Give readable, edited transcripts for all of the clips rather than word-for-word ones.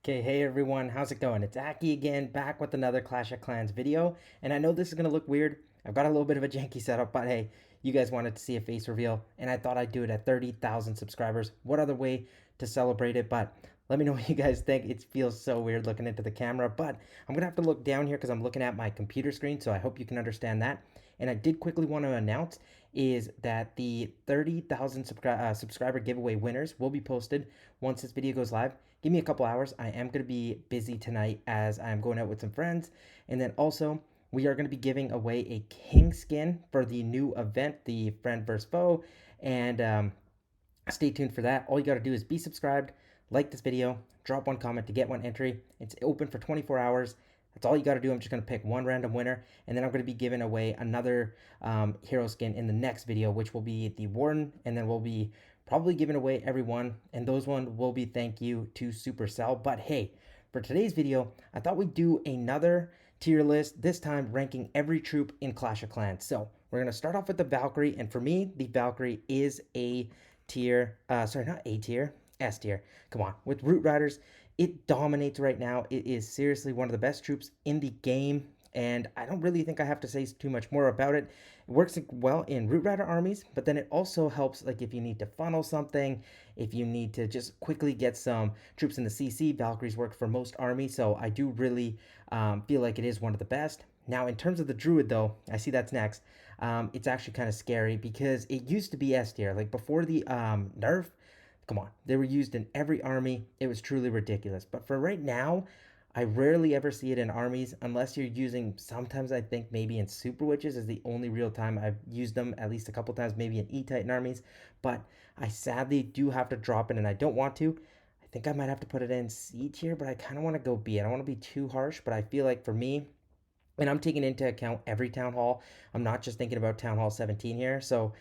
Okay, hey everyone, how's it going? It's Aki again, back with another Clash of Clans video. And I know this is going to look weird. I've got a little bit of a janky setup, but hey, you guys wanted to see a face reveal, and I thought I'd do it at 30,000 subscribers. What other way to celebrate it? But let me know what you guys think. It feels so weird looking into the camera, but I'm going to have to look down here because I'm looking at my computer screen, so I hope you can understand that. And I did quickly want to announce is that the 30,000 subscriber giveaway winners will be posted once this video goes live. Give me a couple hours. I am going to be busy tonight as I'm going out with some friends. And then also, we are going to be giving away a king skin for the new event, the friend vs. foe. And stay tuned for that. All you got to do is be subscribed, like this video, drop one comment to get one entry. It's open for 24 hours. That's all you got to do. I'm just going to pick one random winner, and then I'm going to be giving away another hero skin in the next video, which will be the Warden, and then we'll be probably giving away every one, and those one will be thank you to Supercell. But hey, for today's video, I thought we'd do another tier list, this time ranking every troop in Clash of Clans. So we're going to start off with the Valkyrie, and for me, the Valkyrie is a tier, sorry, not A tier, S tier. Come on, with Root Riders, it dominates right now. It is seriously one of the best troops in the game, and I don't really think I have to say too much more about it. It works well in Root Rider armies, but then it also helps like if you need to funnel something, if you need to just quickly get some troops in the CC, Valkyries work for most armies, so I do really feel like it is one of the best. Now, in terms of the Druid, though, I see that's next. It's actually kind of scary because it used to be S tier. Like before the nerf, come on, they were used in every army. It was truly ridiculous. But for right now, I rarely ever see it in armies unless you're using, sometimes I think maybe in Super Witches is the only real time I've used them, at least a couple times, maybe in E-Titan armies. But I sadly do have to drop it, and I don't want to. I think I might have to put it in C tier, but I kind of want to go B. I don't want to be too harsh, but I feel like for me, and I'm taking into account every town hall. I'm not just thinking about town hall 17 here. So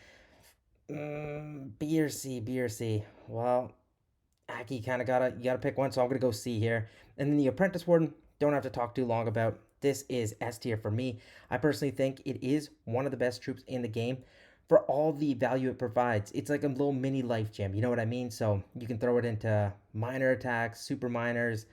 B or C, B or C. Well, Aki kind of gotta you gotta pick one, so I'm gonna go C here. And then the Apprentice Warden, don't have to talk too long about. This is S tier for me. I personally think it is one of the best troops in the game for all the value it provides. It's like a little mini life gem, you know what I mean? So you can throw it into minor attacks, super minors,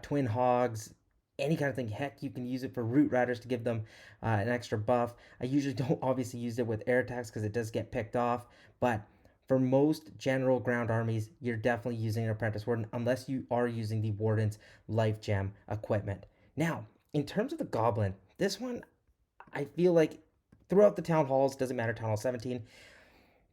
twin hogs, any kind of thing. Heck, you can use it for root riders to give them an extra buff. I usually don't obviously use it with air attacks because it does get picked off, but for most general ground armies, you're definitely using an Apprentice Warden unless you are using the Warden's Life Gem equipment. Now, in terms of the Goblin, this one, I feel like throughout the Town Halls, doesn't matter, Town Hall 17,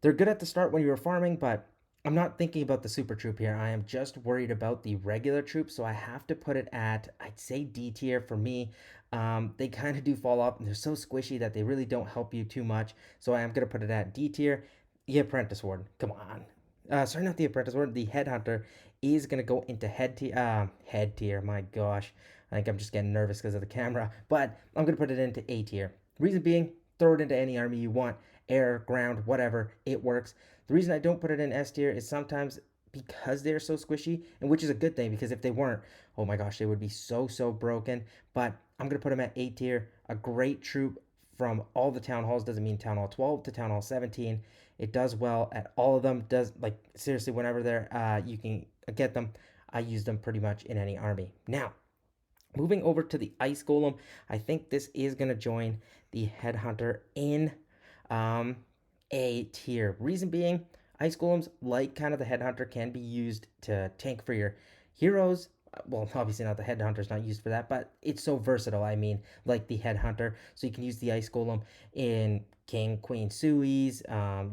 they're good at the start when you were farming, but I'm not thinking about the super troop here. I am just worried about the regular troop, so I have to put it at, I'd say D tier for me. They kind of do fall off, and they're so squishy that they really don't help you too much. So I am going to put it at D tier. The Apprentice Warden, come on. Sorry, not the Apprentice Warden. The Headhunter is going to go into head tier, my gosh. I think I'm just getting nervous because of the camera. But I'm going to put it into A tier. Reason being, throw it into any army you want. Air, ground, whatever, it works. The reason I don't put it in S tier is sometimes because they're so squishy, and which is a good thing because if they weren't, oh my gosh, they would be so broken. But I'm gonna put them at A tier. A great troop from all the town halls. Doesn't mean town hall 12 to town hall 17. It does well at all of them. Does like seriously whenever they're you can get them. I use them pretty much in any army. Now, moving over to the Ice Golem, I think this is gonna join the Headhunter in um, A tier. Reason being, Ice Golems, like kind of the Headhunter, can be used to tank for your heroes. Well, obviously not the Headhunter's not used for that, but it's so versatile. I mean, like the Headhunter, so you can use the Ice Golem in King, Queen, Sui's.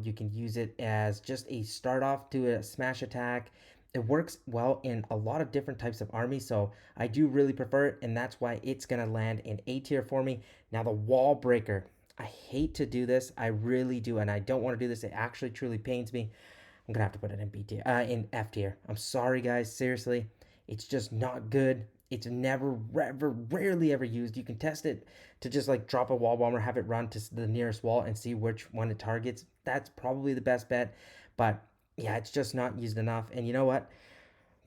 You can use it as just a start off to a smash attack. It works well in a lot of different types of armies, so I do really prefer it, and that's why it's gonna land in A tier for me. Now the Wall Breaker, I hate to do this. I really do, and I don't want to do this. It actually truly pains me. I'm gonna have to put it in B tier, in F tier. I'm sorry, guys. Seriously, it's just not good. It's never, ever, rarely ever used. You can test it to just like drop a wall bomber, have it run to the nearest wall, and see which one it targets. That's probably the best bet. But yeah, it's just not used enough. And you know what?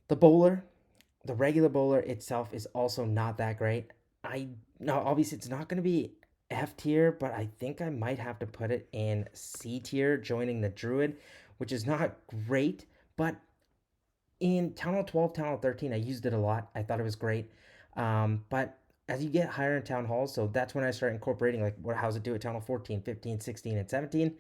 The bowler, the regular bowler itself is also not that great. I now obviously it's not going to be F tier, but I think I might have to put it in C tier, joining the druid, which is not great, but In Town Hall 12, Town Hall 13, I used it a lot. I thought it was great. But as you get higher in Town Halls, so that's when I start incorporating, like, how's it do at Town Hall 14, 15, 16, and 17.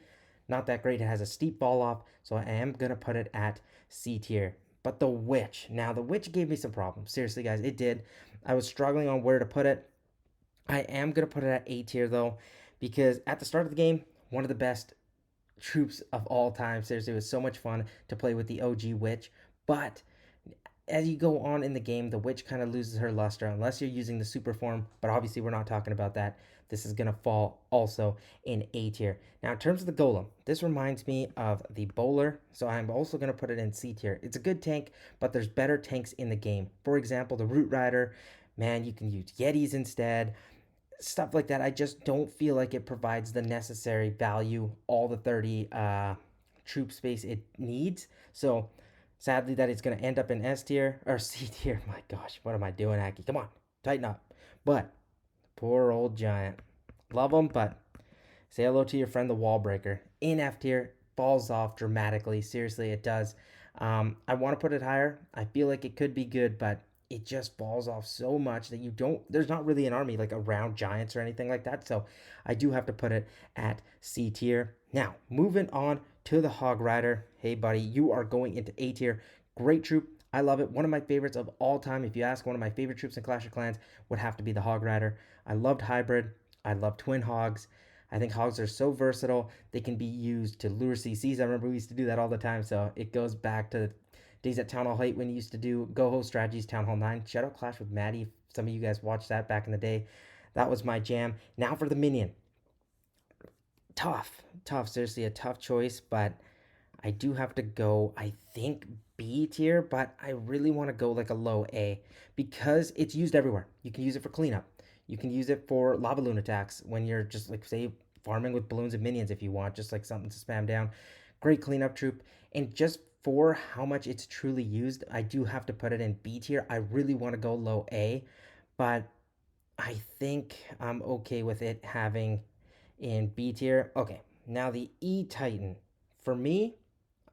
Not that great. It has a steep fall off, so I am going to put it at C tier. But the Witch. Now, the Witch gave me some problems. Seriously, guys, it did. I was struggling on where to put it. I am going to put it at A tier, though, because at the start of the game, one of the best troops of all time. Seriously, it was so much fun to play with the OG Witch. But as you go on in the game, the Witch kind of loses her luster unless you're using the super form. But obviously, we're not talking about that. This is going to fall also in A tier. Now, in terms of the Golem, this reminds me of the Bowler. So I'm also going to put it in C tier. It's a good tank, but there's better tanks in the game. For example, the Root Rider. Man, you can use Yetis instead, stuff like that. I just don't feel like it provides the necessary value, all the 30 troop space it needs. So sadly, that it's going to end up in S tier or C tier. My gosh, what am I doing, Aki? Come on, tighten up. But poor old Giant. Love him, but say hello to your friend the wall breaker. In F tier, falls off dramatically. Seriously, it does. I want to put it higher. I feel like it could be good, but it just falls off so much that you don't. There's not really an army like around giants or anything like that. So I do have to put it at C tier. Now, moving on to the Hog Rider. Hey, buddy, you are going into A tier. Great troop. I love it. One of my favorites of all time. If you ask, one of my favorite troops in Clash of Clans would have to be the Hog Rider. I loved Hybrid. I love Twin Hogs. I think hogs are so versatile. They can be used to lure CCs. I remember we used to do that all the time. So it goes back to days at Town Hall 8 when you used to do Go Ho Strategies, Town Hall 9. Shadow Clash with Maddie. If some of you guys watched that back in the day. That was my jam. Now for the minion. Tough. Tough. Seriously, a tough choice. But I do have to go, I think, B tier. But I really want to go like a low A because it's used everywhere. You can use it for cleanup. You can use it for lava loon attacks when you're just like, say, farming with balloons and minions if you want, just like something to spam down. Great cleanup troop. And just for how much it's truly used, I do have to put it in B tier. I really want to go low A, but I think I'm okay with it having in B tier. Okay, now the E Titan. For me,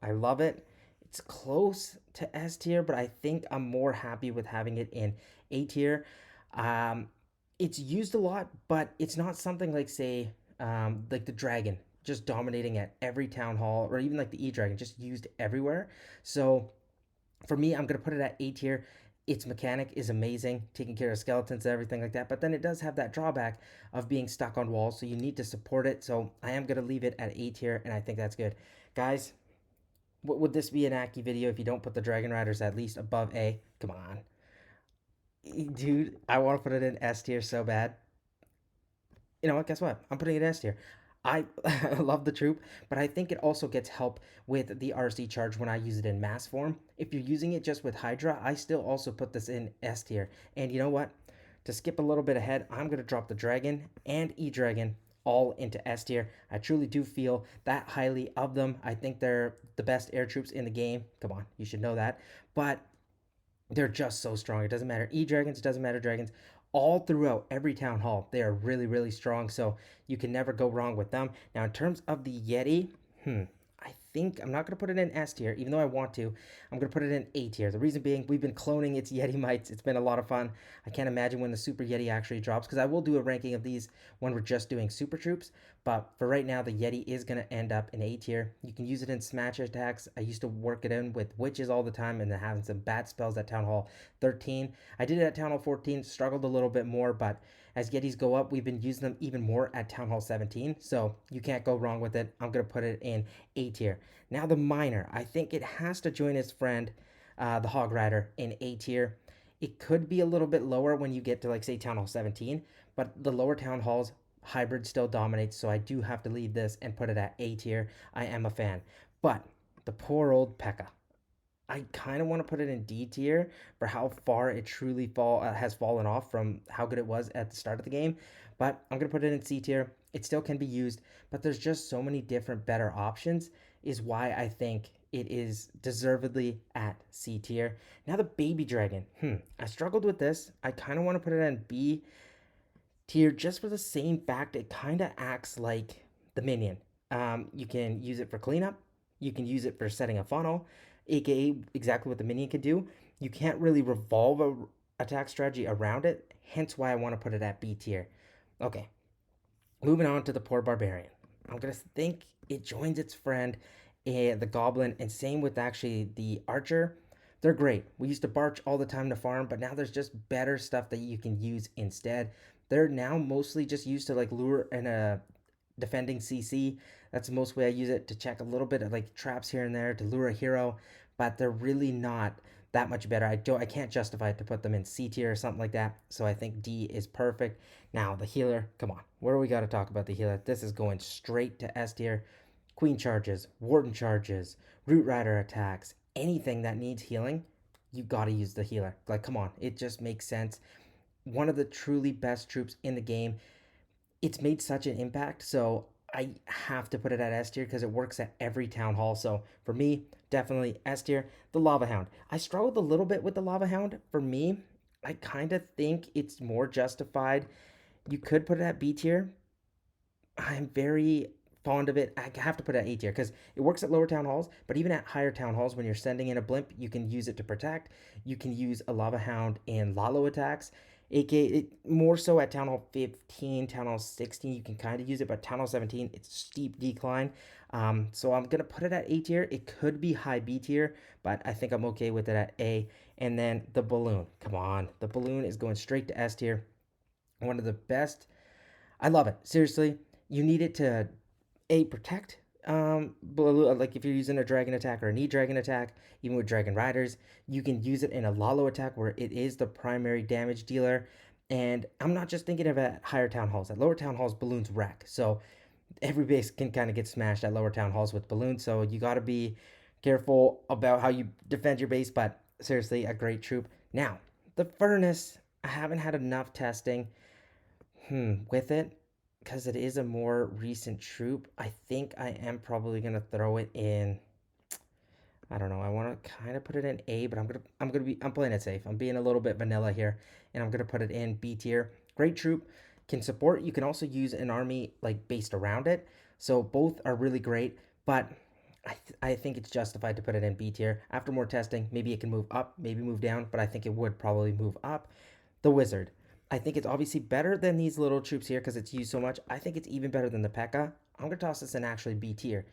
I love it. It's close to S tier, but I think I'm more happy with having it in A tier. Um, it's used a lot, but it's not something like, say, like the dragon, just dominating at every town hall, or even like the E dragon, just used everywhere. So for me, I'm gonna put it at A tier. Its mechanic is amazing, taking care of skeletons and everything like that. But then it does have that drawback of being stuck on walls, so you need to support it. So I am gonna leave it at A tier, and I think that's good, guys. Would this be an Aki video if you don't put the Dragon Riders at least above A? Come on, dude. I want to put it in S tier so bad. You know what? Guess what? I'm putting it S tier. I love the troop, but I think it also gets help with the RC charge when I use it in mass form. If you're using it just with Hydra, I still also put this in S tier. And you know what? To skip a little bit ahead, I'm going to drop the Dragon and E-Dragon all into S tier. I truly do feel that highly of them. I think they're the best air troops in the game. Come on, you should know that. But they're just so strong. It doesn't matter E-Dragons, it doesn't matter Dragons. All throughout every town hall, they are really, really strong. So you can never go wrong with them. Now, in terms of the Yeti, I think I'm not going to put it in S tier, even though I want to. I'm going to put it in A tier. The reason being, we've been cloning its Yetimites. It's been a lot of fun. I can't imagine when the Super Yeti actually drops, because I will do a ranking of these when we're just doing Super Troops. But for right now, the Yeti is going to end up in A tier. You can use it in smash attacks. I used to work it in with witches all the time and then having some bad spells at Town Hall 13. I did it at Town Hall 14, struggled a little bit more, but as Yetis go up, we've been using them even more at Town Hall 17, so you can't go wrong with it. I'm going to put it in A tier. Now the Miner, I think it has to join its friend, the Hog Rider, in A tier. It could be a little bit lower when you get to, like, say, Town Hall 17, but the lower Town Halls, Hybrid still dominates, so I do have to leave this and put it at A tier. I am a fan. But the poor old P.E.K.K.A. I kind of want to put it in D tier for how far it truly has fallen off from how good it was at the start of the game. But I'm gonna put it in C tier. It still can be used, but there's just so many different better options. Is why I think it is deservedly at C tier. Now the baby dragon. I struggled with this. I kind of want to put it in B tier just for the same fact it kind of acts like the minion. You can use it for cleanup. You can use it for setting a funnel. aka exactly what the minion can do. You can't really revolve a attack strategy around it, hence why I want to put it at B tier. Okay, moving on to the poor barbarian. I'm gonna think it joins its friend, the goblin, and same with actually the archer. They're great. We used to barch all the time to farm, but now there's just better stuff that you can use instead. They're now mostly just used to like lure and defending CC. That's the most way I use it, to check a little bit of like traps here and there to lure a hero, but they're really not that much better. I can't justify it to put them in C tier or something like that. So I think D is perfect. Now the healer, come on. Where do we got to talk about the healer? This is going straight to S tier. Queen charges, Warden charges, Root Rider attacks, anything that needs healing, you got to use the healer. Like, come on, it just makes sense. One of the truly best troops in the game. It's made such an impact, so I have to put it at S tier because it works at every town hall. So for me, definitely S tier. The Lava Hound. I struggled a little bit with the Lava Hound. For me, I kind of think it's more justified. You could put it at B tier. I'm very fond of it. I have to put it at A tier because it works at lower town halls, but even at higher town halls, when you're sending in a blimp, you can use it to protect. You can use a Lava Hound in Lalo attacks. AK, more so at Town Hall 15, Town Hall 16, you can kind of use it, but Town Hall 17, it's steep decline. So I'm going to put it at A tier. It could be high B tier, but I think I'm okay with it at A. And then the balloon. Come on. The balloon is going straight to S tier. One of the best. I love it. Seriously, you need it to protect. Like if you're using a dragon attack or a knee dragon attack, even with dragon riders, you can use it in a Lalo attack where it is the primary damage dealer. And I'm not just thinking of at higher town halls. At lower town halls, balloons wreck. So every base can kind of get smashed at lower town halls with balloons. So you got to be careful about how you defend your base. But seriously, a great troop. Now, the furnace, I haven't had enough testing with it, because it is a more recent troop. I think I am probably gonna throw it in. I don't know. I want to kind of put it in A, but I'm playing it safe. I'm being a little bit vanilla here, and I'm gonna put it in B tier. Great troop, can support. You can also use an army like based around it. So both are really great, but I think it's justified to put it in B tier. After more testing, maybe it can move up, maybe move down, but I think it would probably move up. The wizard. I think it's obviously better than these little troops here because it's used so much. I think it's even better than the P.E.K.K.A. I'm going to toss this in actually B tier.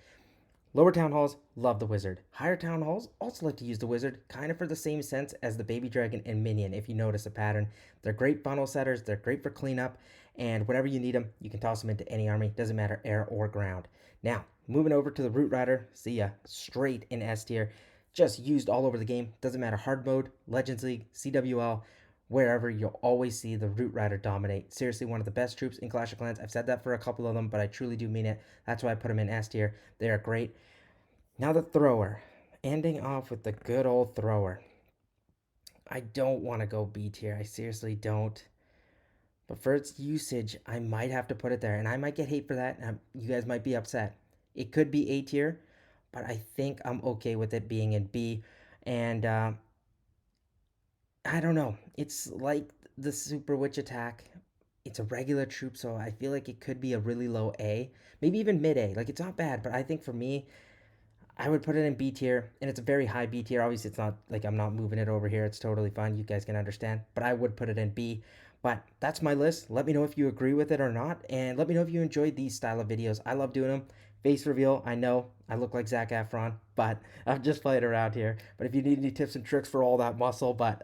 Lower town halls, love the wizard. Higher town halls, also like to use the wizard, kind of for the same sense as the baby dragon and minion, if you notice a pattern. They're great funnel setters, they're great for cleanup, and whenever you need them, you can toss them into any army, doesn't matter air or ground. Now, moving over to the Root Rider, see ya, straight in S tier. Just used all over the game, doesn't matter hard mode, Legends League, CWL, wherever, you'll always see the Root Rider dominate. Seriously, one of the best troops in Clash of Clans. I've said that for a couple of them, but I truly do mean it. That's why I put them in S tier. They are great. Now the thrower. Ending off with the good old thrower. I don't want to go B tier. I seriously don't. But for its usage, I might have to put it there. And I might get hate for that. You guys might be upset. It could be A tier, but I think I'm okay with it being in B. And I don't know. It's like the Super Witch attack. It's a regular troop, so I feel like it could be a really low A, maybe even mid A. Like it's not bad, but I think for me, I would put it in B tier, and it's a very high B tier. Obviously, it's not like I'm not moving it over here. It's totally fine. You guys can understand, but I would put it in B. But that's my list. Let me know if you agree with it or not, and let me know if you enjoyed these style of videos. I love doing them. Face reveal, I know I look like Zac Efron, but I'm just playing around here. But if you need any tips and tricks for all that muscle, but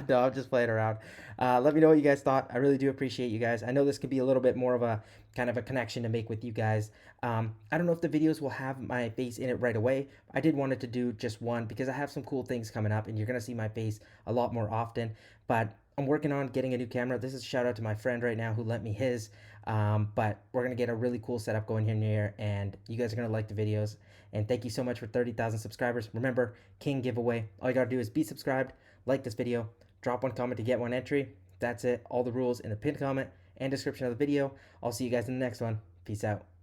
no, I'm just playing around. Let me know what you guys thought. I really do appreciate you guys. I know this could be a little bit more of a kind of a connection to make with you guys. I don't know if the videos will have my face in it right away. I did want it to do just one because I have some cool things coming up, and you're going to see my face a lot more often. But I'm working on getting a new camera. This is a shout out to my friend right now who lent me his. But we're going to get a really cool setup going here near, and you guys are going to like the videos. And thank you so much for 30,000 subscribers. Remember, King giveaway. All you got to do is be subscribed, like this video, drop one comment to get one entry. That's it. All the rules in the pinned comment and description of the video. I'll see you guys in the next one. Peace out.